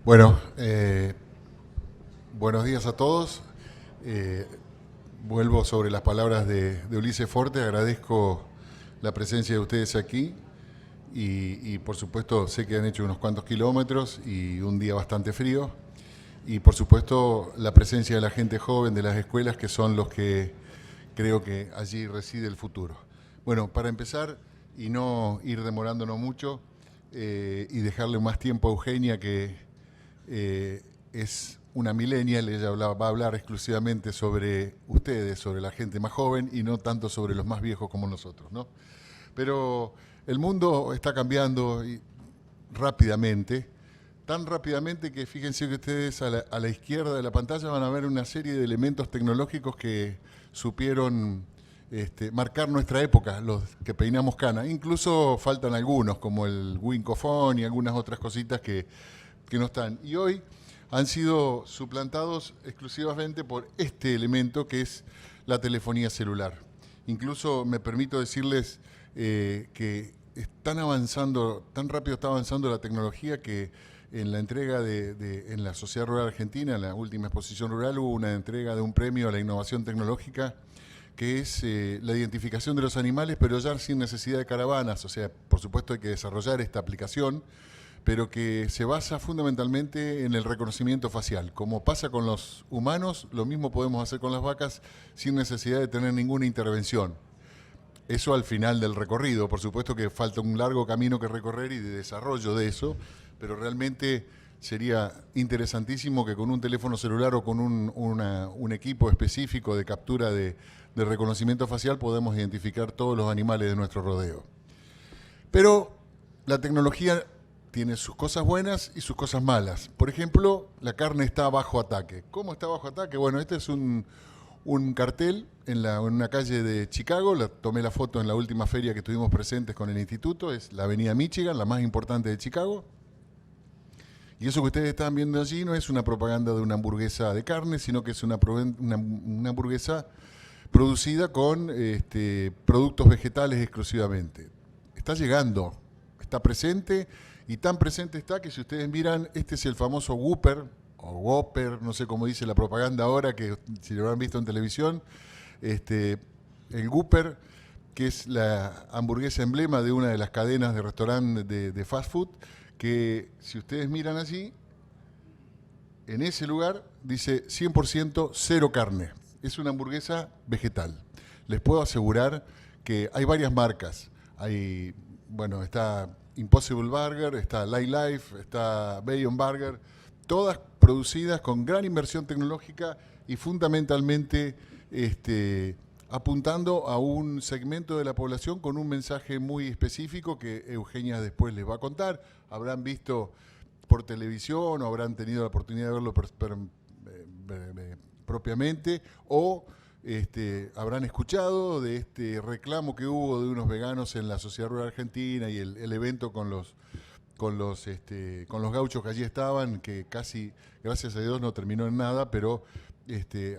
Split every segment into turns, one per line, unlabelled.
Bueno, buenos días a todos. Eh, Vuelvo sobre las palabras de Ulises Forte. Agradezco la presencia de ustedes aquí y por supuesto sé que han hecho unos cuantos kilómetros y un día bastante frío. Y por supuesto la presencia de la gente joven de las escuelas que son los que creo que allí reside el futuro. Bueno, para empezar y no ir demorándonos mucho y dejarle más tiempo a Eugenia que es una millennial, ella va a hablar exclusivamente sobre ustedes, sobre la gente más joven y no tanto sobre los más viejos como nosotros, ¿no? Pero el mundo está cambiando rápidamente, tan rápidamente que fíjense que ustedes a la izquierda de la pantalla van a ver una serie de elementos tecnológicos que supieron marcar nuestra época, los que peinamos cana. Incluso faltan algunos, como el Wincofone y algunas otras cositas que no están. Y hoy han sido suplantados exclusivamente por este elemento que es la telefonía celular. Incluso me permito decirles que están avanzando, tan rápido está avanzando la tecnología que en la entrega en la Sociedad Rural Argentina, en la última exposición rural, hubo una entrega de un premio a la innovación tecnológica que es la identificación de los animales, pero ya sin necesidad de caravanas. O sea, por supuesto hay que desarrollar esta aplicación, pero que se basa fundamentalmente en el reconocimiento facial. Como pasa con los humanos, lo mismo podemos hacer con las vacas sin necesidad de tener ninguna intervención. Eso al final del recorrido, por supuesto que falta un largo camino que recorrer y de desarrollo de eso, pero realmente sería interesantísimo que con un teléfono celular o con un equipo específico de captura de reconocimiento facial podamos identificar todos los animales de nuestro rodeo. Pero la tecnología tiene sus cosas buenas y sus cosas malas. Por ejemplo, la carne está bajo ataque. ¿Cómo está bajo ataque? Bueno, este es un cartel en una calle de Chicago. Tomé la foto en la última feria que estuvimos presentes con el instituto. Es la avenida Michigan, la más importante de Chicago. Y eso que ustedes están viendo allí no es una propaganda de una hamburguesa de carne, sino que es una hamburguesa producida con productos vegetales exclusivamente. Está llegando, está presente y tan presente está que si ustedes miran, este es el famoso Whopper o Whopper, no sé cómo dice la propaganda ahora, que si lo han visto en televisión, el Whopper, que es la hamburguesa emblema de una de las cadenas de restaurantes de fast food, que si ustedes miran allí, en ese lugar dice 100% cero carne. Es una hamburguesa vegetal. Les puedo asegurar que hay varias marcas. Hay, bueno, está Impossible Burger, está Light Life, está Beyond Burger, todas producidas con gran inversión tecnológica y fundamentalmente apuntando a un segmento de la población con un mensaje muy específico que Eugenia después les va a contar. Habrán visto por televisión o habrán tenido la oportunidad de verlo propiamente o habrán escuchado de este reclamo que hubo de unos veganos en la Sociedad Rural Argentina y el evento con los gauchos que allí estaban, que casi, gracias a Dios, no terminó en nada, pero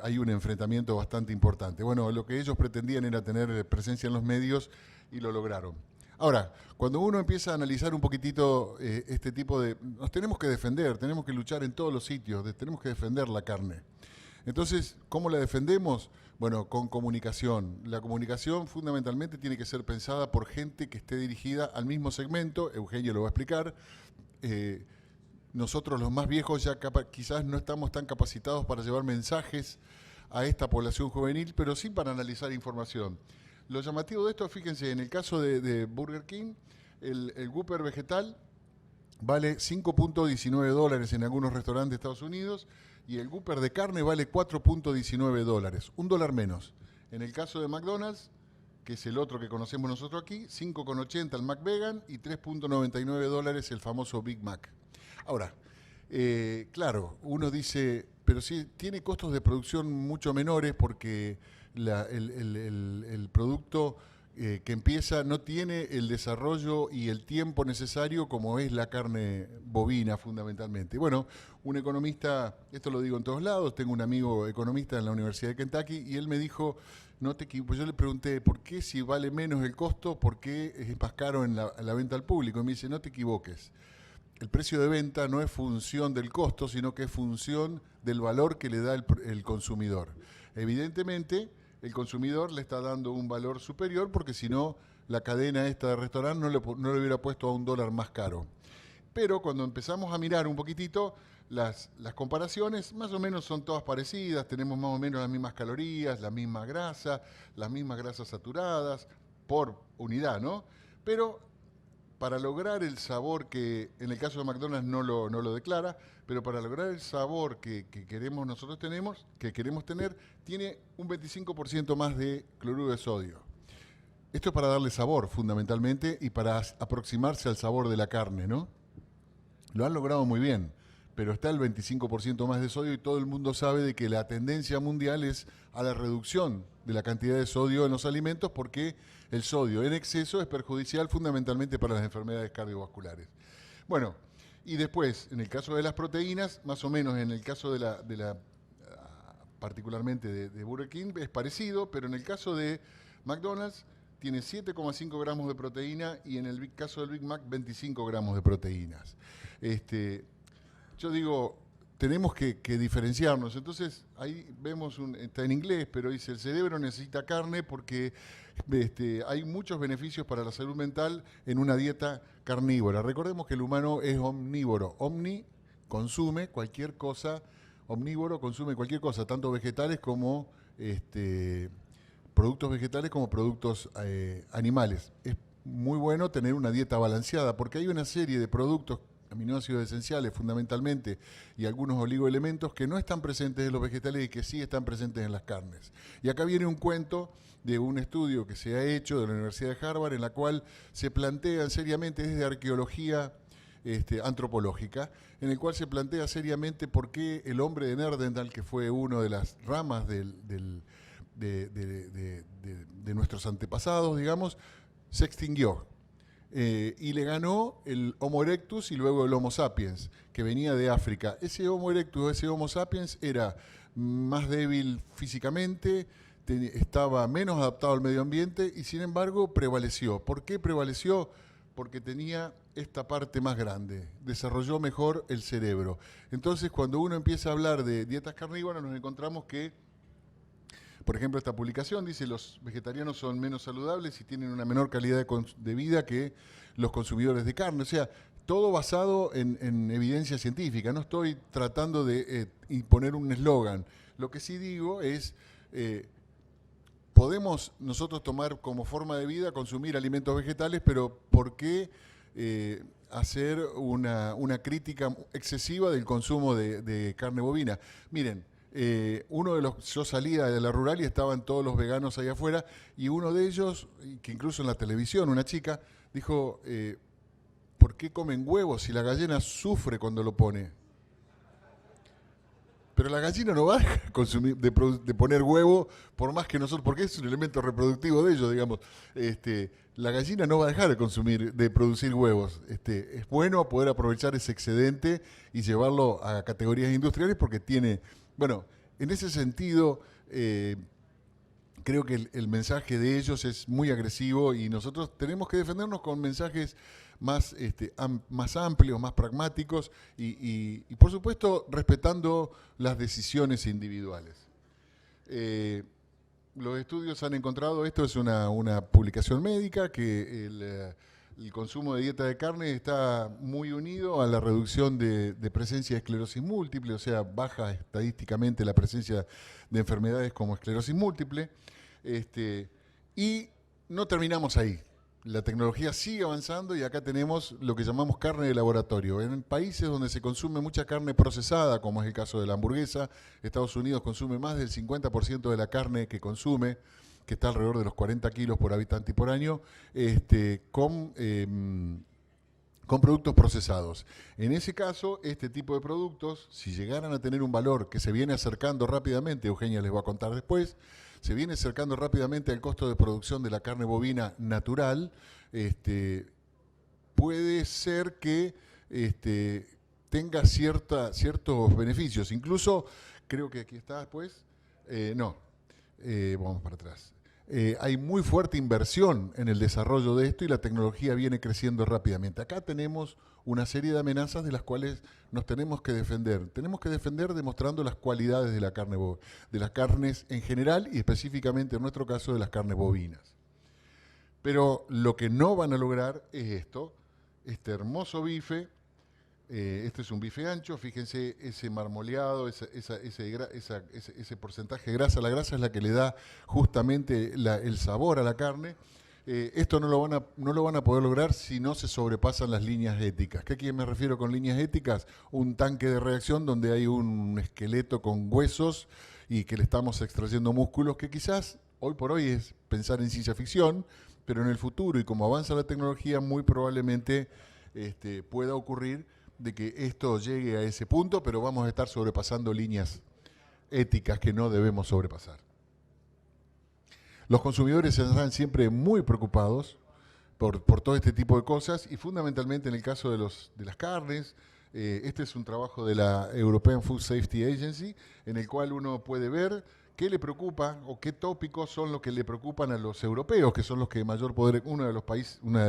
hay un enfrentamiento bastante importante. Bueno, lo que ellos pretendían era tener presencia en los medios y lo lograron. Ahora, cuando uno empieza a analizar un poquitito este tipo de... Nos tenemos que defender, tenemos que luchar en todos los sitios, tenemos que defender la carne. Entonces, ¿cómo la defendemos? Bueno, con comunicación. La comunicación fundamentalmente tiene que ser pensada por gente que esté dirigida al mismo segmento, Eugenio lo va a explicar. Eh, Nosotros los más viejos ya quizás no estamos tan capacitados para llevar mensajes a esta población juvenil, pero sí para analizar información. Lo llamativo de esto, fíjense, en el caso de Burger King, el Whopper vegetal vale $5.19 en algunos restaurantes de Estados Unidos y el Whopper de carne vale $4.19, $1 menos. En el caso de McDonald's, que es el otro que conocemos nosotros aquí, $5.80 el McVegan y $3.99 el famoso Big Mac. Ahora, claro, uno dice, pero sí, tiene costos de producción mucho menores porque el producto que empieza no tiene el desarrollo y el tiempo necesario como es la carne bovina fundamentalmente. Bueno, un economista, esto lo digo en todos lados, tengo un amigo economista en la Universidad de Kentucky y él me dijo, no te equivoques, yo le pregunté, ¿por qué si vale menos el costo, por qué es más caro en la venta al público? Y me dice, no te equivoques. el precio de venta no es función del costo, sino que es función del valor que le da el consumidor. Evidentemente, el consumidor le está dando un valor superior porque si no, la cadena esta de restaurante no le hubiera puesto a $1 más caro. Pero cuando empezamos a mirar un poquitito, las comparaciones más o menos son todas parecidas, tenemos más o menos las mismas calorías, las mismas grasas saturadas por unidad, ¿no? Pero para lograr el sabor que, en el caso de McDonald's no lo declara, pero para lograr el sabor que queremos tener, tiene un 25% más de cloruro de sodio. Esto es para darle sabor, fundamentalmente, y para aproximarse al sabor de la carne, ¿no? Lo han logrado muy bien, pero está el 25% más de sodio y todo el mundo sabe de que la tendencia mundial es a la reducción de la cantidad de sodio en los alimentos porque el sodio en exceso es perjudicial fundamentalmente para las enfermedades cardiovasculares. Bueno, y después, en el caso de las proteínas, más o menos en el caso particularmente de Burger King, es parecido, pero en el caso de McDonald's tiene 7,5 gramos de proteína y en el caso del Big Mac 25 gramos de proteínas. Yo digo, tenemos que diferenciarnos. Entonces, ahí vemos, está en inglés, pero dice, el cerebro necesita carne porque hay muchos beneficios para la salud mental en una dieta carnívora. Recordemos que el humano es omnívoro. Consume cualquier cosa, omnívoro consume cualquier cosa, tanto vegetales como productos vegetales como productos animales. Es muy bueno tener una dieta balanceada porque hay una serie de productos, aminoácidos esenciales fundamentalmente, y algunos oligoelementos que no están presentes en los vegetales y que sí están presentes en las carnes. Y acá viene un cuento de un estudio que se ha hecho de la Universidad de Harvard en la cual se plantea seriamente desde arqueología antropológica, en el cual se plantea seriamente por qué el hombre de Neandertal, que fue una de las ramas de nuestros antepasados, digamos, se extinguió. Y le ganó el Homo erectus y luego el Homo sapiens, que venía de África. Ese Homo erectus, ese Homo sapiens era más débil físicamente, estaba menos adaptado al medio ambiente y sin embargo prevaleció. ¿Por qué prevaleció? Porque tenía esta parte más grande, desarrolló mejor el cerebro. Entonces, cuando uno empieza a hablar de dietas carnívoras, nos encontramos que, por ejemplo, esta publicación dice los vegetarianos son menos saludables y tienen una menor calidad de vida que los consumidores de carne. O sea, todo basado en evidencia científica. No estoy tratando de imponer un eslogan. Lo que sí digo es, podemos nosotros tomar como forma de vida, consumir alimentos vegetales, pero ¿por qué hacer una crítica excesiva del consumo de carne bovina? Miren, yo salía de la rural y estaban todos los veganos ahí afuera y uno de ellos, que incluso en la televisión, una chica, dijo, ¿por qué comen huevos si la gallina sufre cuando lo pone? Pero la gallina no va a dejar de poner huevo por más que nosotros, porque es un elemento reproductivo de ellos, digamos. La gallina no va a dejar de producir huevos. Es bueno poder aprovechar ese excedente y llevarlo a categorías industriales porque tiene, bueno, en ese sentido, creo que el mensaje de ellos es muy agresivo y nosotros tenemos que defendernos con mensajes más, más amplios, más pragmáticos y, por supuesto, respetando las decisiones individuales. Los estudios han encontrado, esto es una publicación médica, que el consumo de dieta de carne está muy unido a la reducción de presencia de esclerosis múltiple, o sea, baja estadísticamente la presencia de enfermedades como esclerosis múltiple. Y no terminamos ahí. La tecnología sigue avanzando y acá tenemos lo que llamamos carne de laboratorio. En países donde se consume mucha carne procesada, como es el caso de la hamburguesa, Estados Unidos consume más del 50% de la carne que consume, que está alrededor de los 40 kilos por habitante y por año, con productos procesados. En ese caso, este tipo de productos, si llegaran a tener un valor que se viene acercando rápidamente, Eugenia les va a contar después, se viene acercando rápidamente al costo de producción de la carne bovina natural, puede ser que tenga ciertos beneficios. Incluso, creo que aquí está después, vamos para atrás. hay muy fuerte inversión en el desarrollo de esto y la tecnología viene creciendo rápidamente. Acá tenemos una serie de amenazas de las cuales nos tenemos que defender. Tenemos que defender demostrando las cualidades de la carne, de las carnes en general y específicamente en nuestro caso de las carnes bovinas. Pero lo que no van a lograr es esto, este hermoso bife. Este es un bife ancho, fíjense ese marmoleado, ese porcentaje de grasa. La grasa es la que le da justamente el sabor a la carne. Esto no lo van a poder lograr si no se sobrepasan las líneas éticas. ¿Qué me refiero con líneas éticas? Un tanque de reacción donde hay un esqueleto con huesos y que le estamos extrayendo músculos, que quizás hoy por hoy es pensar en ciencia ficción, pero en el futuro y como avanza la tecnología muy probablemente pueda ocurrir de que esto llegue a ese punto, pero vamos a estar sobrepasando líneas éticas que no debemos sobrepasar. Los consumidores están siempre muy preocupados por todo este tipo de cosas y fundamentalmente en el caso de las carnes. Este es un trabajo de la European Food Safety Agency en el cual uno puede ver qué le preocupa o qué tópicos son los que le preocupan a los europeos, que son los que mayor poder, uno de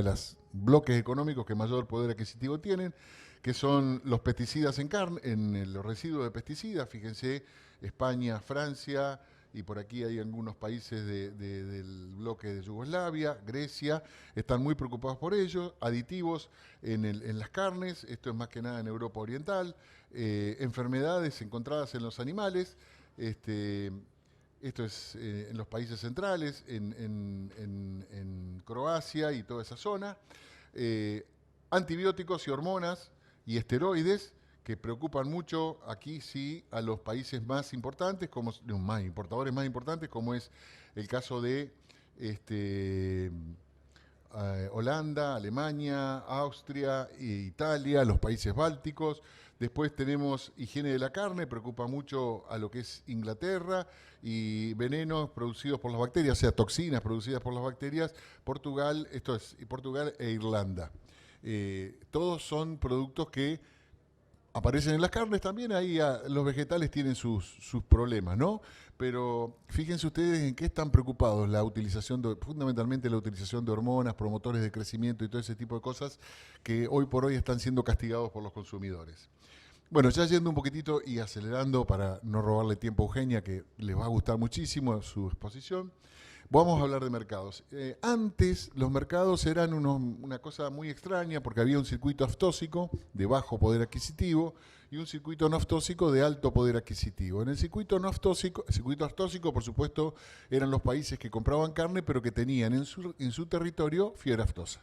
los bloques económicos que mayor poder adquisitivo tienen, que son los pesticidas en carne, los residuos de pesticidas. Fíjense, España, Francia, y por aquí hay algunos países del bloque de Yugoslavia, Grecia, están muy preocupados por ello. Aditivos en las carnes, esto es más que nada en Europa Oriental, enfermedades encontradas en los animales, esto es en los países centrales, en Croacia y toda esa zona, antibióticos y hormonas y esteroides, que preocupan mucho aquí sí a los países más importantes, importadores más importantes, como es el caso de Holanda, Alemania, Austria, Italia, los países bálticos. Después tenemos higiene de la carne, preocupa mucho a lo que es Inglaterra, y venenos producidos por las bacterias, o sea, toxinas producidas por las bacterias, Portugal e Irlanda. Todos son productos que aparecen en las carnes también, ahí los vegetales tienen sus problemas, ¿no? Pero fíjense ustedes en qué están preocupados, fundamentalmente la utilización de hormonas, promotores de crecimiento y todo ese tipo de cosas que hoy por hoy están siendo castigados por los consumidores. Bueno, ya yendo un poquitito y acelerando para no robarle tiempo a Eugenia, que les va a gustar muchísimo su exposición, vamos a hablar de mercados. Antes los mercados eran una cosa muy extraña porque había un circuito aftóxico de bajo poder adquisitivo y un circuito no aftóxico de alto poder adquisitivo. En el circuito aftóxico, por supuesto, eran los países que compraban carne pero que tenían en su territorio fiebre aftosa.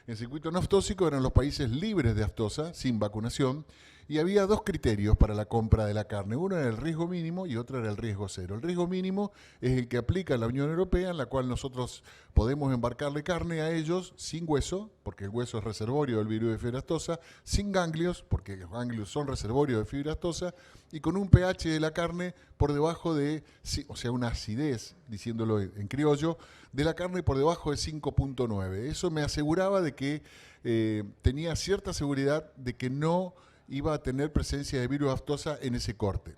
En el circuito no aftóxico eran los países libres de aftosa, sin vacunación, y había dos criterios para la compra de la carne. Uno era el riesgo mínimo y otro era el riesgo cero. El riesgo mínimo es el que aplica la Unión Europea, en la cual nosotros podemos embarcarle carne a ellos sin hueso, porque el hueso es reservorio del virus de fiebre aftosa, sin ganglios, porque los ganglios son reservorios de fiebre aftosa, y con un pH de la carne por debajo o sea, una acidez, diciéndolo en criollo, de la carne por debajo de 5.9. Eso me aseguraba de que tenía cierta seguridad de que no iba a tener presencia de virus aftosa en ese corte.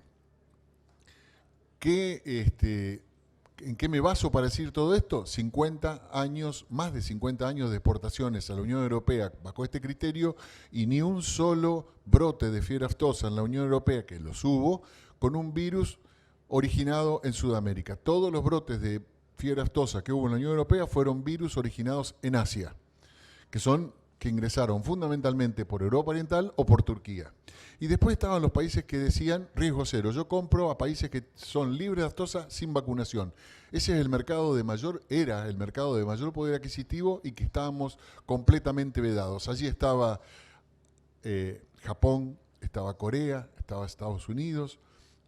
¿En qué me baso para decir todo esto? 50 años, más de 50 años de exportaciones a la Unión Europea bajo este criterio y ni un solo brote de fiebre aftosa en la Unión Europea, que los hubo, con un virus originado en Sudamérica. Todos los brotes de fiebre aftosa que hubo en la Unión Europea fueron virus originados en Asia, que ingresaron fundamentalmente por Europa Oriental o por Turquía. Y después estaban los países que decían riesgo cero. Yo compro a países que son libres de aftosa sin vacunación. Ese es era el mercado de mayor poder adquisitivo y que estábamos completamente vedados. Allí estaba Japón, estaba Corea, estaba Estados Unidos,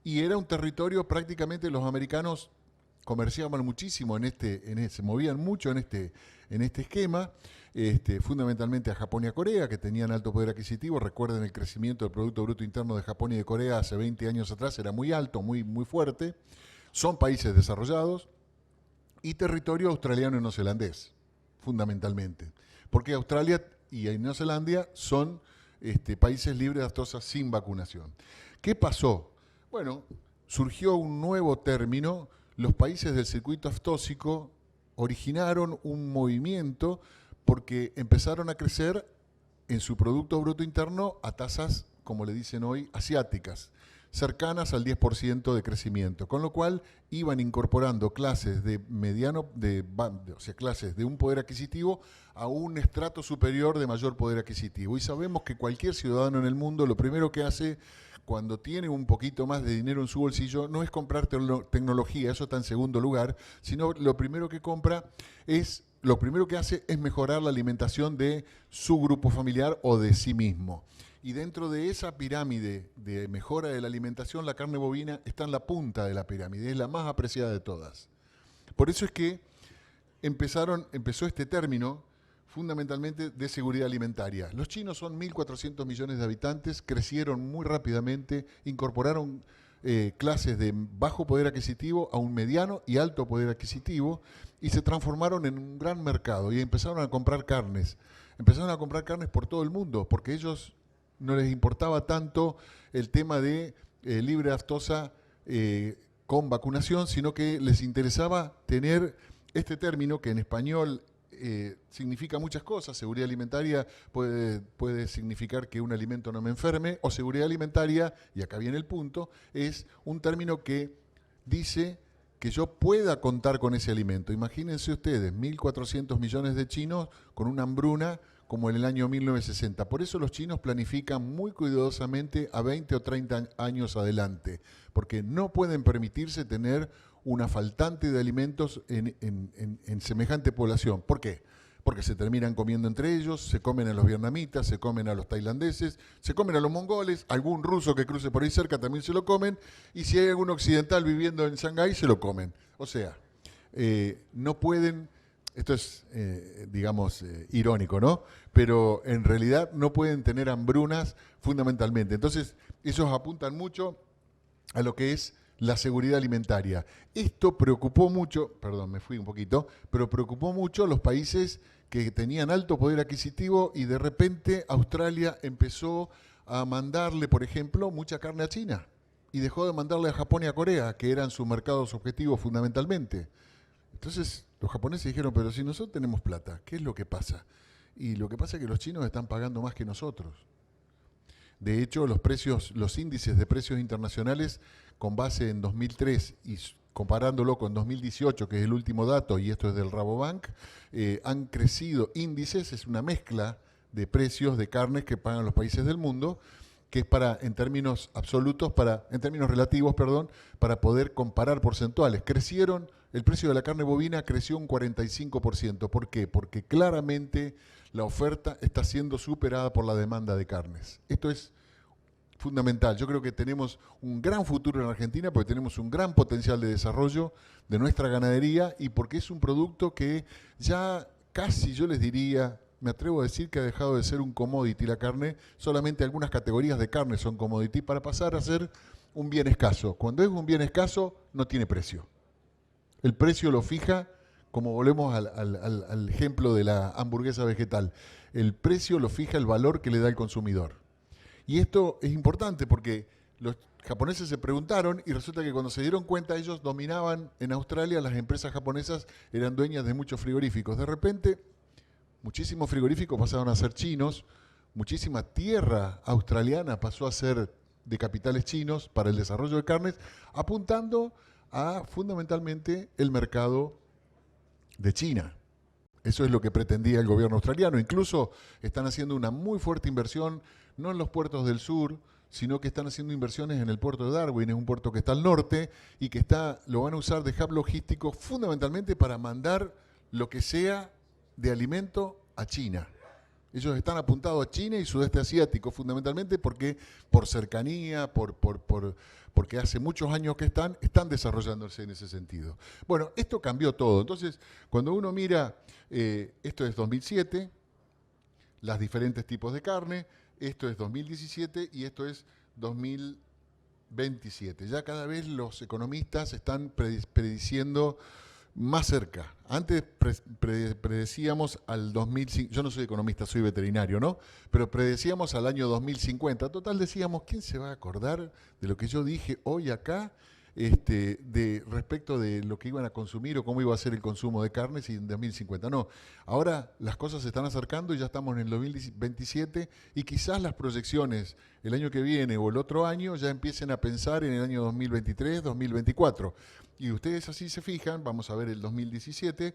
y era un territorio prácticamente los americanos comerciaban muchísimo se movían mucho en este esquema, fundamentalmente a Japón y a Corea, que tenían alto poder adquisitivo. Recuerden, el crecimiento del Producto Bruto Interno de Japón y de Corea hace 20 años atrás era muy alto, muy, muy fuerte. Son países desarrollados y territorio australiano y neozelandés, fundamentalmente. Porque Australia y Nueva Zelanda son países libres de aftosa sin vacunación. ¿Qué pasó? Bueno, surgió un nuevo término. Los países del circuito aftóxico originaron un movimiento porque empezaron a crecer en su Producto Bruto Interno a tasas, como le dicen hoy, asiáticas, cercanas al 10% de crecimiento, con lo cual iban incorporando clases de mediano, o sea, clases de un poder adquisitivo a un estrato superior de mayor poder adquisitivo. Y sabemos que cualquier ciudadano en el mundo lo primero que hace cuando tiene un poquito más de dinero en su bolsillo no es comprar tecnología, eso está en segundo lugar, sino lo primero que compra es, lo primero que hace es mejorar la alimentación de su grupo familiar o de sí mismo. Y dentro de esa pirámide de mejora de la alimentación, la carne bovina está en la punta de la pirámide, es la más apreciada de todas. Por eso es que empezó este término fundamentalmente de seguridad alimentaria. Los chinos son 1.400 millones de habitantes, crecieron muy rápidamente, incorporaron clases de bajo poder adquisitivo a un mediano y alto poder adquisitivo y se transformaron en un gran mercado y empezaron a comprar carnes. Empezaron a comprar carnes por todo el mundo porque ellos no les importaba tanto el tema de libre aftosa con vacunación, sino que les interesaba tener este término que en español significa muchas cosas. Seguridad alimentaria puede significar que un alimento no me enferme, o seguridad alimentaria, y acá viene el punto, es un término que dice que yo pueda contar con ese alimento. Imagínense ustedes, 1.400 millones de chinos con una hambruna como en el año 1960. Por eso los chinos planifican muy cuidadosamente a 20 o 30 años adelante, porque no pueden permitirse tener una faltante de alimentos en semejante población. ¿Por qué? Porque se terminan comiendo entre ellos, se comen a los vietnamitas, se comen a los tailandeses, se comen a los mongoles, algún ruso que cruce por ahí cerca también se lo comen, y si hay algún occidental viviendo en Shanghái, se lo comen. O sea, no pueden, esto es, digamos, irónico, ¿no? Pero en realidad no pueden tener hambrunas fundamentalmente. Entonces, ellos apuntan mucho a lo que es la seguridad alimentaria. Esto preocupó mucho, perdón, me fui un poquito, pero preocupó mucho a los países que tenían alto poder adquisitivo y de repente Australia empezó a mandarle, por ejemplo, mucha carne a China y dejó de mandarle a Japón y a Corea, que eran sus mercados objetivos fundamentalmente. Entonces los japoneses dijeron, pero si nosotros tenemos plata, ¿qué es lo que pasa? Y lo que pasa es que los chinos están pagando más que nosotros. De hecho, los índices de precios internacionales con base en 2003 y comparándolo con 2018, que es el último dato, y esto es del Rabobank, han crecido índices, es una mezcla de precios de carnes que pagan los países del mundo, que es para, en términos absolutos, en términos relativos, perdón, para poder comparar porcentuales. El precio de la carne bovina creció un 45%. ¿Por qué? Porque claramente la oferta está siendo superada por la demanda de carnes. Esto es fundamental. Yo creo que tenemos un gran futuro en Argentina porque tenemos un gran potencial de desarrollo de nuestra ganadería y porque es un producto que ya casi, yo les diría, me atrevo a decir que ha dejado de ser un commodity la carne, solamente algunas categorías de carne son commodity para pasar a ser un bien escaso. Cuando es un bien escaso, no tiene precio. El precio lo fija, como volvemos al ejemplo de la hamburguesa vegetal, el precio lo fija el valor que le da el consumidor. Y esto es importante porque los japoneses se preguntaron y resulta que cuando se dieron cuenta ellos dominaban en Australia, las empresas japonesas eran dueñas de muchos frigoríficos. De repente, muchísimos frigoríficos pasaron a ser chinos, muchísima tierra australiana pasó a ser de capitales chinos para el desarrollo de carnes, apuntando a fundamentalmente el mercado de China. Eso es lo que pretendía el gobierno australiano. Incluso están haciendo una muy fuerte inversión, no en los puertos del sur, sino que están haciendo inversiones en el puerto de Darwin, es un puerto que está al norte y que lo van a usar de hub logístico fundamentalmente para mandar lo que sea de alimento a China. Ellos están apuntados a China y sudeste asiático fundamentalmente porque por cercanía, porque hace muchos años que están desarrollándose en ese sentido. Bueno, esto cambió todo. Entonces, cuando uno mira, esto es 2007, los diferentes tipos de carne, esto es 2017 y esto es 2027. Ya cada vez los economistas están prediciendo más cerca. Antes predecíamos al 2050, yo no soy economista, soy veterinario, ¿no? Pero predecíamos al año 2050. Total decíamos, ¿quién se va a acordar de lo que yo dije hoy acá respecto de lo que iban a consumir o cómo iba a ser el consumo de carnes en 2050. No, ahora las cosas se están acercando y ya estamos en el 2027 y quizás las proyecciones el año que viene o el otro año ya empiecen a pensar en el año 2023, 2024. Y ustedes así se fijan, vamos a ver el 2017,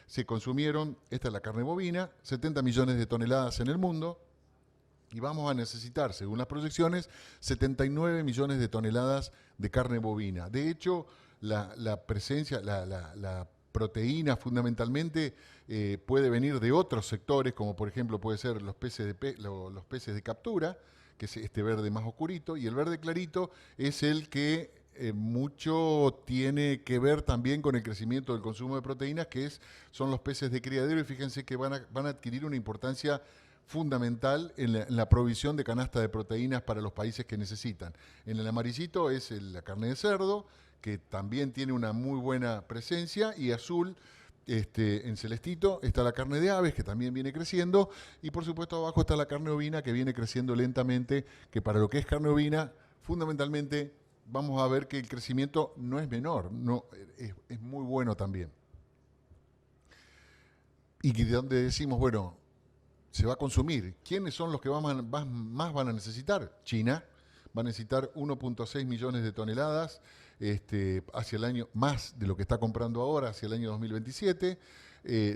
se consumieron, esta es la carne bovina, 70 millones de toneladas en el mundo, y vamos a necesitar, según las proyecciones, 79 millones de toneladas de carne bovina. De hecho, la presencia, la proteína fundamentalmente puede venir de otros sectores, como por ejemplo puede ser los peces los peces de captura, que es este verde más oscurito, y el verde clarito es el que mucho tiene que ver también con el crecimiento del consumo de proteínas, son los peces de criadero, y fíjense que van a adquirir una importancia fundamental en la provisión de canasta de proteínas para los países que necesitan. En el amarillito es la carne de cerdo, que también tiene una muy buena presencia, y azul, en celestito, está la carne de aves, que también viene creciendo, y por supuesto abajo está la carne ovina, que viene creciendo lentamente, que para lo que es carne ovina, fundamentalmente vamos a ver que el crecimiento no es menor, no, es muy bueno también. Y de donde decimos, bueno, se va a consumir. ¿Quiénes son los que más van a necesitar? China va a necesitar 1.6 millones de toneladas hacia el año, más de lo que está comprando ahora, hacia el año 2027.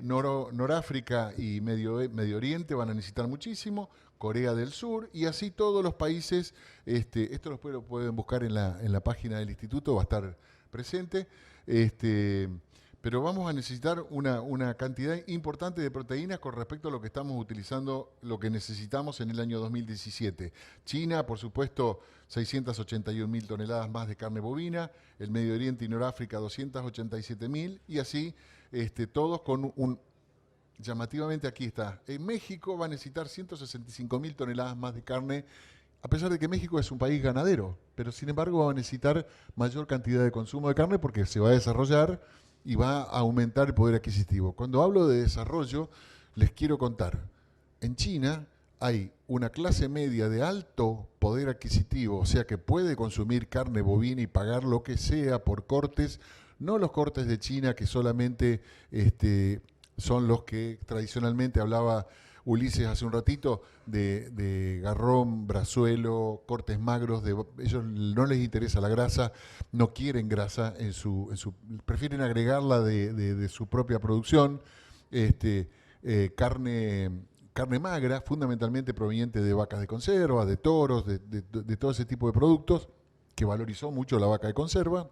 Noráfrica y Medio Oriente van a necesitar muchísimo, Corea del Sur, y así todos los países. Esto lo pueden buscar en la página del instituto, va a estar presente. Pero vamos a necesitar una cantidad importante de proteínas con respecto a lo que estamos utilizando, lo que necesitamos en el año 2017. China, por supuesto, 681.000 toneladas más de carne bovina, el Medio Oriente y Noráfrica 287.000, y así todos con llamativamente aquí está. En México va a necesitar 165.000 toneladas más de carne, a pesar de que México es un país ganadero, pero sin embargo va a necesitar mayor cantidad de consumo de carne porque se va a desarrollar y va a aumentar el poder adquisitivo. Cuando hablo de desarrollo, les quiero contar, en China hay una clase media de alto poder adquisitivo, o sea que puede consumir carne bovina y pagar lo que sea por cortes, no los cortes de China que solamente son los que tradicionalmente hablaba Ulises hace un ratito, de garrón, brazuelo, cortes magros. Ellos no les interesa la grasa, no quieren grasa, prefieren agregarla de su propia producción. Carne magra, fundamentalmente proveniente de vacas de conserva, de toros, de todo ese tipo de productos, que valorizó mucho la vaca de conserva.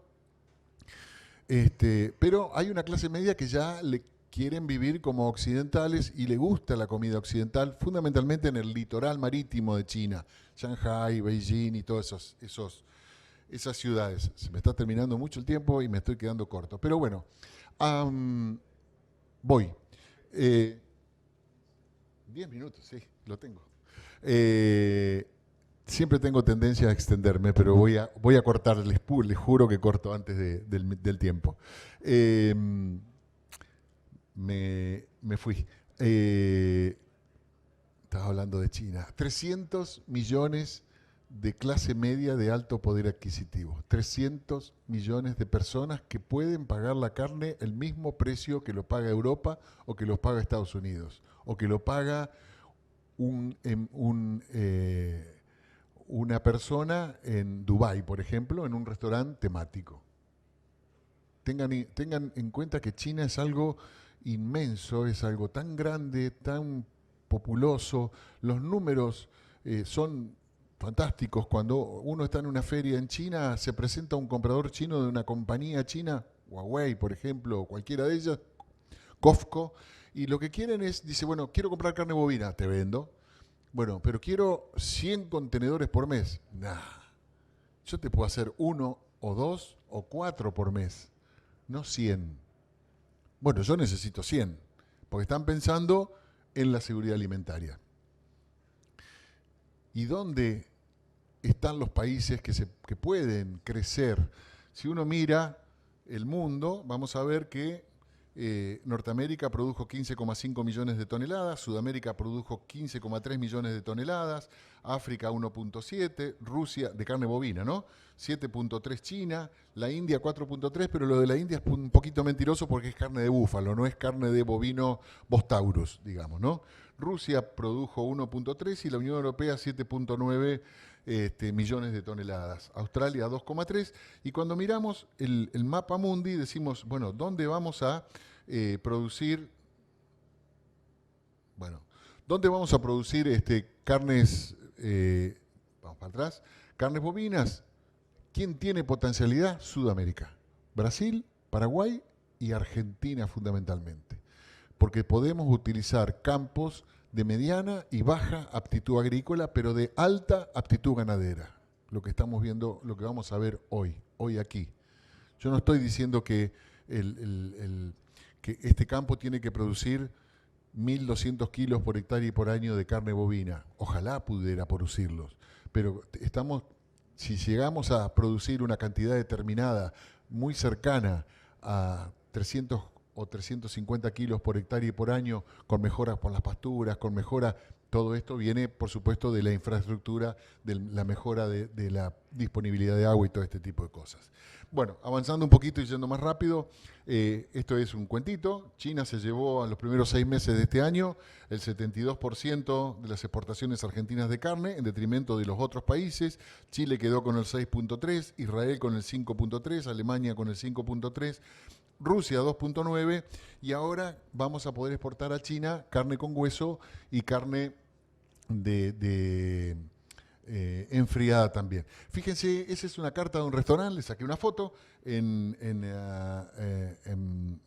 Pero hay una clase media que ya quieren vivir como occidentales y le gusta la comida occidental, fundamentalmente en el litoral marítimo de China, Shanghai, Beijing y todas esas ciudades. Se me está terminando mucho el tiempo y me estoy quedando corto. Pero bueno, voy. 10 minutos, sí, lo tengo. Siempre tengo tendencia a extenderme, pero voy a cortar, les juro que corto antes del tiempo. Me fui. Estaba hablando de China. 300 millones de clase media de alto poder adquisitivo. 300 millones de personas que pueden pagar la carne el mismo precio que lo paga Europa o que lo paga Estados Unidos o que lo paga una persona en Dubái, por ejemplo, en un restaurante temático. Tengan en cuenta que China es algo inmenso, es algo tan grande, tan populoso. Los números son fantásticos. Cuando uno está en una feria en China, se presenta un comprador chino de una compañía china, Huawei, por ejemplo, o cualquiera de ellas, Cofco, y lo que quieren dice, bueno, quiero comprar carne bovina, te vendo. Bueno, pero quiero 100 contenedores por mes. Nah, yo te puedo hacer 1 o 2 o 4 por mes, no 100. Bueno, yo necesito 100, porque están pensando en la seguridad alimentaria. ¿Y dónde están los países que pueden crecer? Si uno mira el mundo, vamos a ver que Norteamérica produjo 15,5 millones de toneladas, Sudamérica produjo 15,3 millones de toneladas, África 1,7, Rusia, de carne bovina, ¿no? 7,3 China, la India 4,3, pero lo de la India es un poquito mentiroso porque es carne de búfalo, no es carne de bovino Bostaurus, digamos, ¿no? Rusia produjo 1,3 y la Unión Europea 7,9 millones de toneladas. Australia 2,3. Y cuando miramos el mapa mundi decimos, bueno, ¿dónde vamos a producir? Bueno, ¿dónde vamos a producir carnes? Vamos para atrás. Carnes bovinas. ¿Quién tiene potencialidad? Sudamérica. Brasil, Paraguay y Argentina fundamentalmente. Porque podemos utilizar campos de mediana y baja aptitud agrícola, pero de alta aptitud ganadera. Lo que estamos viendo, lo que vamos a ver hoy aquí. Yo no estoy diciendo que, que este campo tiene que producir 1.200 kilos por hectárea y por año de carne bovina. Ojalá pudiera producirlos, pero si llegamos a producir una cantidad determinada, muy cercana a 300 o 350 kilos por hectárea y por año, con mejoras por las pasturas, con mejora, todo esto viene, por supuesto, de la infraestructura, de la mejora de la disponibilidad de agua y todo este tipo de cosas. Bueno, avanzando un poquito y yendo más rápido, esto es un cuentito. China se llevó en los primeros 6 meses de este año el 72% de las exportaciones argentinas de carne, en detrimento de los otros países. Chile quedó con el 6,3%, Israel con el 5,3%, Alemania con el 5,3%, Rusia 2,9 y ahora vamos a poder exportar a China carne con hueso y carne enfriada también. Fíjense, esa es una carta de un restaurante, le saqué una foto en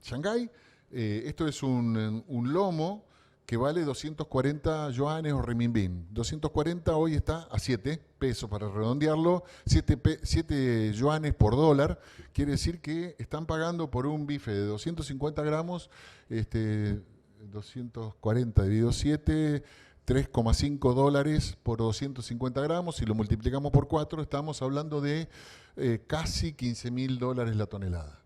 Shanghái. Esto es un lomo que vale 240 yuanes o renminbi. 240 hoy está a 7 pesos para redondearlo, 7 yuanes por dólar. Quiere decir que están pagando por un bife de 250 gramos, 240 dividido 7, 3,5 dólares por 250 gramos. Si lo multiplicamos por 4, estamos hablando de casi 15.000 dólares la tonelada.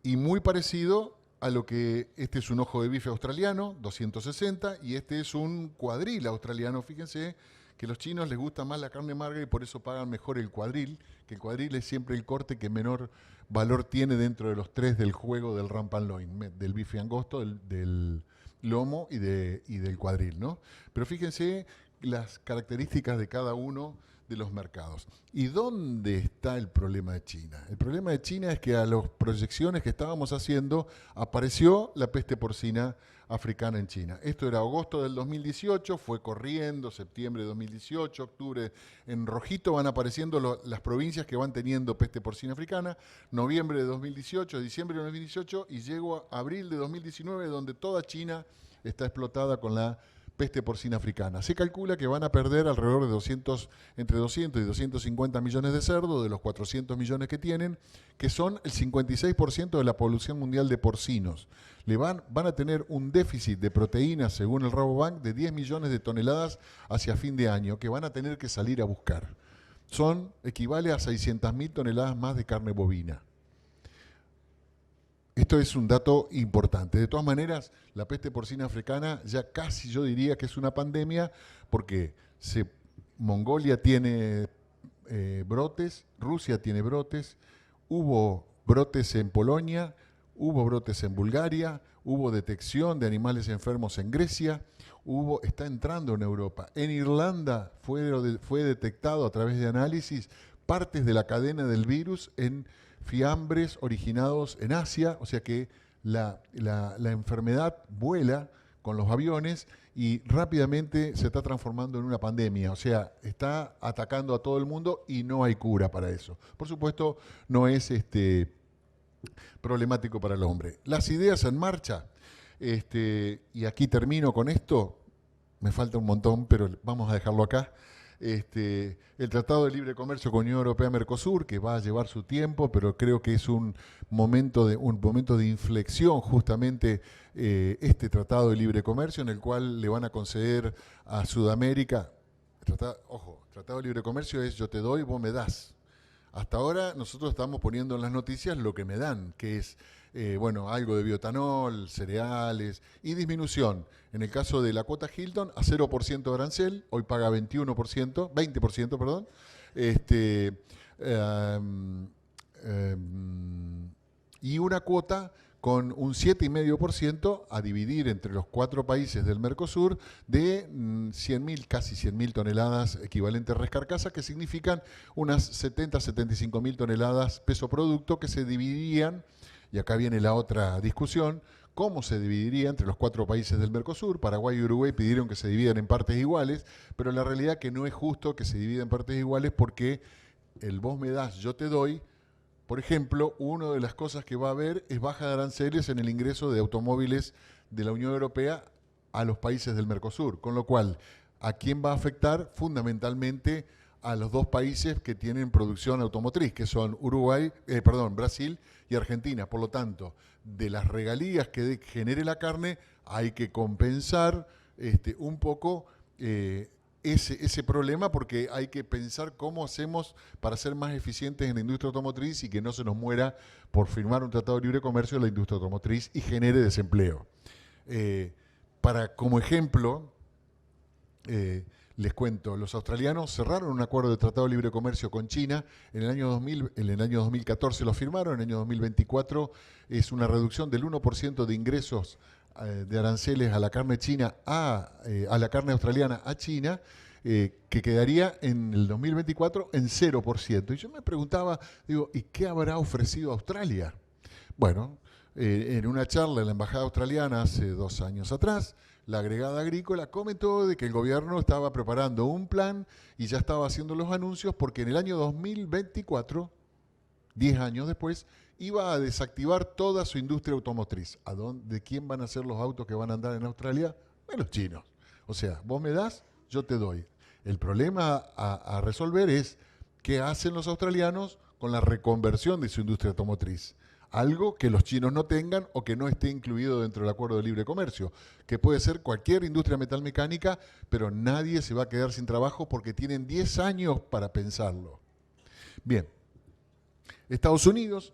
Y muy parecido a lo que este es un ojo de bife australiano, 260, y este es un cuadril australiano. Fíjense que a los chinos les gusta más la carne amarga y por eso pagan mejor el cuadril, que el cuadril es siempre el corte que menor valor tiene dentro de los 3 del juego del rump and loin, del bife angosto, del lomo y del cuadril, ¿no? Pero fíjense las características de cada uno de los mercados. ¿Y dónde está el problema de China? El problema de China es que a las proyecciones que estábamos haciendo apareció la peste porcina africana en China. Esto era agosto del 2018, fue corriendo, septiembre de 2018, octubre, en rojito van apareciendo las provincias que van teniendo peste porcina africana, noviembre de 2018, diciembre de 2018 y llego a abril de 2019 donde toda China está explotada con la peste porcina africana. Se calcula que van a perder alrededor de entre 200 y 250 millones de cerdos, de los 400 millones que tienen, que son el 56% de la población mundial de porcinos. Van a tener un déficit de proteínas, según el Rabobank, de 10 millones de toneladas hacia fin de año, que van a tener que salir a buscar. Equivale a 600.000 toneladas más de carne bovina. Esto es un dato importante. De todas maneras, la peste porcina africana ya casi yo diría que es una pandemia porque Mongolia tiene brotes, Rusia tiene brotes, hubo brotes en Polonia, hubo brotes en Bulgaria, hubo detección de animales enfermos en Grecia, está entrando en Europa. En Irlanda fue detectado a través de análisis partes de la cadena del virus en fiambres originados en Asia, o sea que la enfermedad vuela con los aviones y rápidamente se está transformando en una pandemia, o sea, está atacando a todo el mundo y no hay cura para eso. Por supuesto, no es problemático para el hombre. Las ideas en marcha, y aquí termino con esto, me falta un montón, pero vamos a dejarlo acá. El Tratado de Libre Comercio con Unión Europea-Mercosur, que va a llevar su tiempo, pero creo que es un momento de inflexión justamente este Tratado de Libre Comercio, en el cual le van a conceder a Sudamérica, Tratado de Libre Comercio es yo te doy, vos me das. Hasta ahora nosotros estamos poniendo en las noticias lo que me dan, que es, bueno, algo de bioetanol, cereales y disminución. En el caso de la cuota Hilton, a 0% de arancel, hoy paga 21%, 20%, perdón. Este, em, y una cuota con un 7,5% a dividir entre los 4 países del Mercosur de 100.000, casi 100.000 toneladas equivalentes a res carcasa, que significan unas 70, 75.000 toneladas peso producto que se dividirían, y acá viene la otra discusión, cómo se dividiría entre los 4 países del Mercosur. Paraguay y Uruguay pidieron que se dividan en partes iguales, pero la realidad que no es justo que se divida en partes iguales porque el vos me das, yo te doy. Por ejemplo, una de las cosas que va a haber es baja de aranceles en el ingreso de automóviles de la Unión Europea a los países del Mercosur, con lo cual, ¿a quién va a afectar? Fundamentalmente a los 2 países que tienen producción automotriz, que son Brasil y Argentina. Por lo tanto, de las regalías que genere la carne, hay que compensar un poco ese problema, porque hay que pensar cómo hacemos para ser más eficientes en la industria automotriz y que no se nos muera por firmar un tratado de libre comercio la industria automotriz y genere desempleo. Como ejemplo, les cuento, los australianos cerraron un acuerdo de tratado de libre comercio con China en el año 2014 lo firmaron, en el año 2024 es una reducción del 1% de ingresos de aranceles a la carne china, a la carne australiana a China, que quedaría en el 2024 en 0%. Y yo me preguntaba, digo, ¿y qué habrá ofrecido Australia? Bueno, en una charla en la Embajada Australiana hace 2 años atrás, la agregada agrícola comentó de que el gobierno estaba preparando un plan y ya estaba haciendo los anuncios porque en el año 2024, 10 años después, iba a desactivar toda su industria automotriz. ¿De quién van a ser los autos que van a andar en Australia? De los chinos. O sea, vos me das, yo te doy. El problema a resolver es qué hacen los australianos con la reconversión de su industria automotriz. Algo que los chinos no tengan o que no esté incluido dentro del acuerdo de libre comercio, que puede ser cualquier industria metalmecánica, pero nadie se va a quedar sin trabajo porque tienen 10 años para pensarlo. Bien. Estados Unidos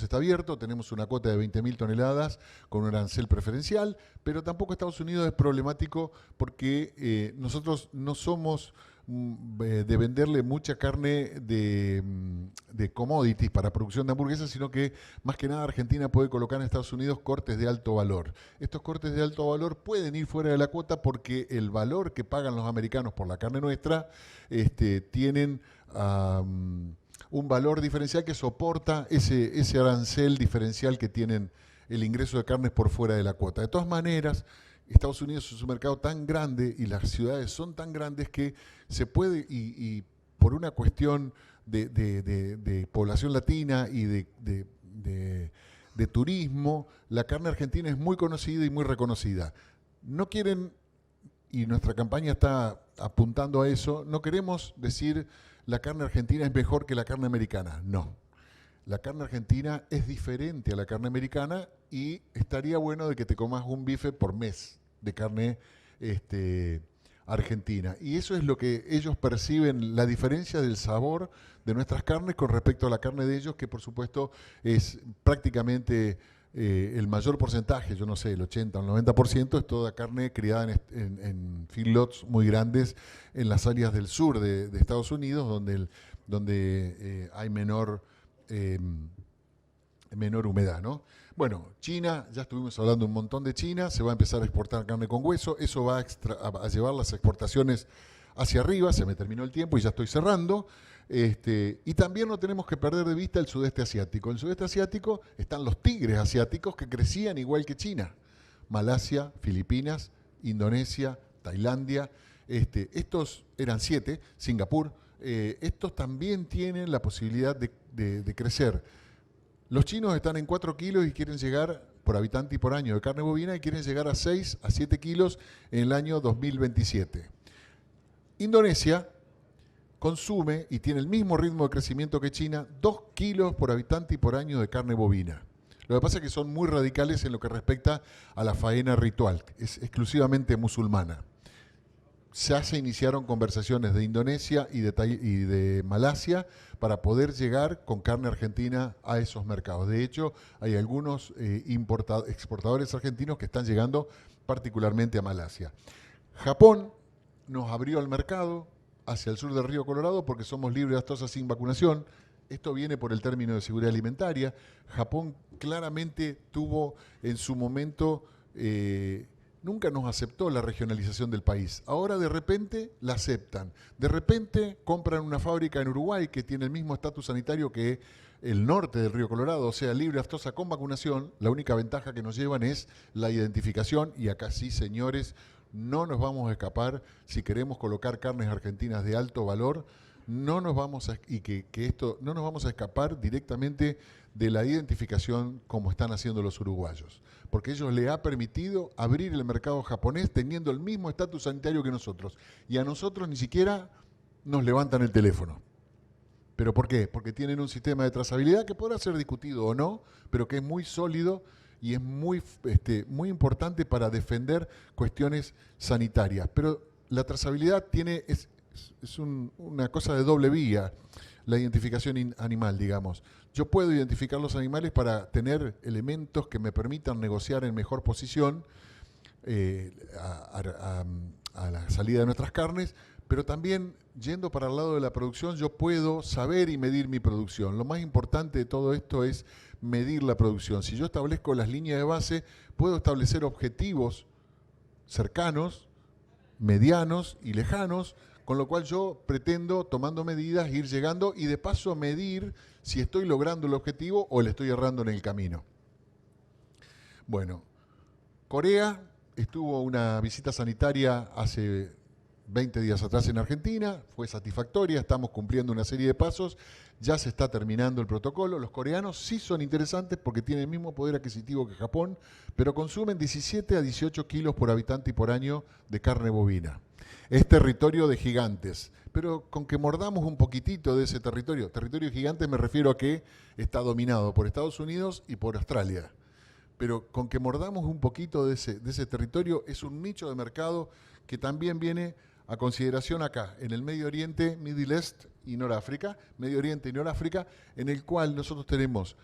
está abierto, tenemos una cuota de 20.000 toneladas con un arancel preferencial, pero tampoco Estados Unidos es problemático porque nosotros no somos de venderle mucha carne de commodities para producción de hamburguesas, sino que más que nada Argentina puede colocar en Estados Unidos cortes de alto valor. Estos cortes de alto valor pueden ir fuera de la cuota porque el valor que pagan los americanos por la carne nuestra tienen un valor diferencial que soporta ese arancel diferencial que tienen el ingreso de carnes por fuera de la cuota. De todas maneras, Estados Unidos es un mercado tan grande y las ciudades son tan grandes que se puede, y por una cuestión de población latina y de turismo, la carne argentina es muy conocida y muy reconocida. No quieren, y nuestra campaña está apuntando a eso, no queremos decir la carne argentina es mejor que la carne americana. No. La carne argentina es diferente a la carne americana y estaría bueno de que te comas un bife por mes de carne argentina. Y eso es lo que ellos perciben, la diferencia del sabor de nuestras carnes con respecto a la carne de ellos, que por supuesto es prácticamente el mayor porcentaje, yo no sé, el 80 o el 90% es toda carne criada en feedlots muy grandes en las áreas del sur de Estados Unidos, donde hay menor humedad, ¿no? Bueno, China, ya estuvimos hablando un montón de China, se va a empezar a exportar carne con hueso, eso va a llevar las exportaciones hacia arriba, se me terminó el tiempo y ya estoy cerrando. Y también no tenemos que perder de vista el sudeste asiático. En el sudeste asiático están los tigres asiáticos que crecían igual que China. Malasia, Filipinas, Indonesia, Tailandia. Estos eran 7, Singapur. Estos también tienen la posibilidad de crecer. Los chinos están en 4 kilos y quieren llegar por habitante y por año de carne bovina y quieren llegar a 6 a 7 kilos en el año 2027. Indonesia consume y tiene el mismo ritmo de crecimiento que China, 2 kilos por habitante y por año de carne bovina. Lo que pasa es que son muy radicales en lo que respecta a la faena ritual, es exclusivamente musulmana. ya se iniciaron conversaciones de Indonesia y de Malasia para poder llegar con carne argentina a esos mercados. De hecho, hay algunos exportadores argentinos que están llegando particularmente a Malasia. Japón nos abrió el mercado hacia el sur del río Colorado porque somos libres de aftosa sin vacunación. Esto viene por el término de seguridad alimentaria. Japón claramente tuvo en su momento, nunca nos aceptó la regionalización del país. Ahora de repente la aceptan. De repente compran una fábrica en Uruguay que tiene el mismo estatus sanitario que el norte del río Colorado, o sea, libre, aftosa con vacunación. La única ventaja que nos llevan es la identificación, y acá sí, señores, no nos vamos a escapar. Si queremos colocar carnes argentinas de alto valor, no nos vamos a escapar directamente de la identificación como están haciendo los uruguayos, porque ellos le ha permitido abrir el mercado japonés teniendo el mismo estatus sanitario que nosotros, y a nosotros ni siquiera nos levantan el teléfono. ¿Pero por qué? Porque tienen un sistema de trazabilidad que podrá ser discutido o no, pero que es muy sólido y es muy importante para defender cuestiones sanitarias. Pero la trazabilidad es una cosa de doble vía, la identificación animal, digamos. Yo puedo identificar los animales para tener elementos que me permitan negociar en mejor posición a la salida de nuestras carnes, pero también, yendo para el lado de la producción, yo puedo saber y medir mi producción. Lo más importante de todo esto es medir la producción. Si yo establezco las líneas de base, puedo establecer objetivos cercanos, medianos y lejanos, con lo cual yo pretendo, tomando medidas, ir llegando y de paso medir si estoy logrando el objetivo o le estoy errando en el camino. Bueno, Corea estuvo una visita sanitaria hace 20 días atrás en Argentina, fue satisfactoria, estamos cumpliendo una serie de pasos, ya se está terminando el protocolo. Los coreanos sí son interesantes porque tienen el mismo poder adquisitivo que Japón, pero consumen 17 a 18 kilos por habitante y por año de carne bovina. Es territorio de gigantes, pero con que mordamos un poquitito de ese territorio de gigantes me refiero a que está dominado por Estados Unidos y por Australia, pero con que mordamos un poquito de ese territorio, es un nicho de mercado que también viene a consideración acá, en el Medio Oriente, Middle East y Noráfrica, Medio Oriente y Noráfrica, en el cual nosotros tenemos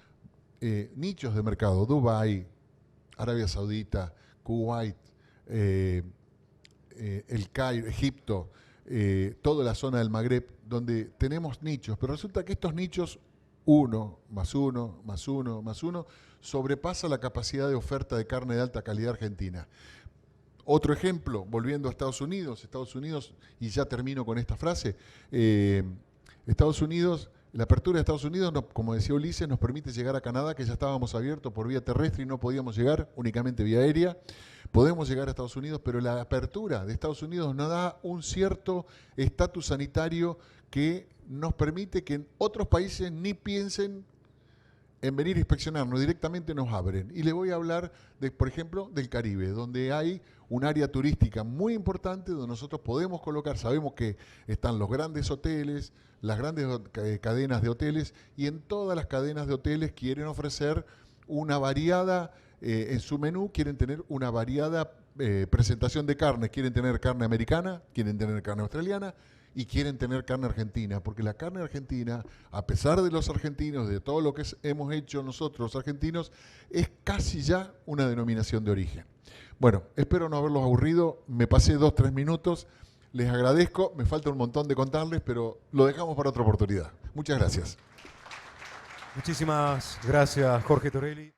nichos de mercado, Dubái, Arabia Saudita, Kuwait, el Cairo, Egipto, toda la zona del Magreb, donde tenemos nichos, pero resulta que estos nichos, 1 más 1 más 1 más 1, sobrepasa la capacidad de oferta de carne de alta calidad argentina. Otro ejemplo, volviendo a Estados Unidos, y ya termino con esta frase, Estados Unidos, la apertura de Estados Unidos, como decía Ulises, nos permite llegar a Canadá, que ya estábamos abiertos por vía terrestre y no podíamos llegar, únicamente vía aérea. Podemos llegar a Estados Unidos, pero la apertura de Estados Unidos nos da un cierto estatus sanitario que nos permite que en otros países ni piensen en venir a inspeccionarnos, directamente nos abren. Y les voy a hablar, por ejemplo, del Caribe, donde hay un área turística muy importante donde nosotros podemos colocar, sabemos que están los grandes hoteles, las grandes cadenas de hoteles, y en todas las cadenas de hoteles quieren ofrecer una variada, en su menú quieren tener una variada presentación de carne, quieren tener carne americana, quieren tener carne australiana, y quieren tener carne argentina, porque la carne argentina, a pesar de los argentinos, de todo lo que hemos hecho nosotros los argentinos, es casi ya una denominación de origen. Bueno, espero no haberlos aburrido, me pasé 2-3 minutos, les agradezco, me falta un montón de contarles, pero lo dejamos para otra oportunidad. Muchas gracias.
Muchísimas gracias, Jorge Torelli.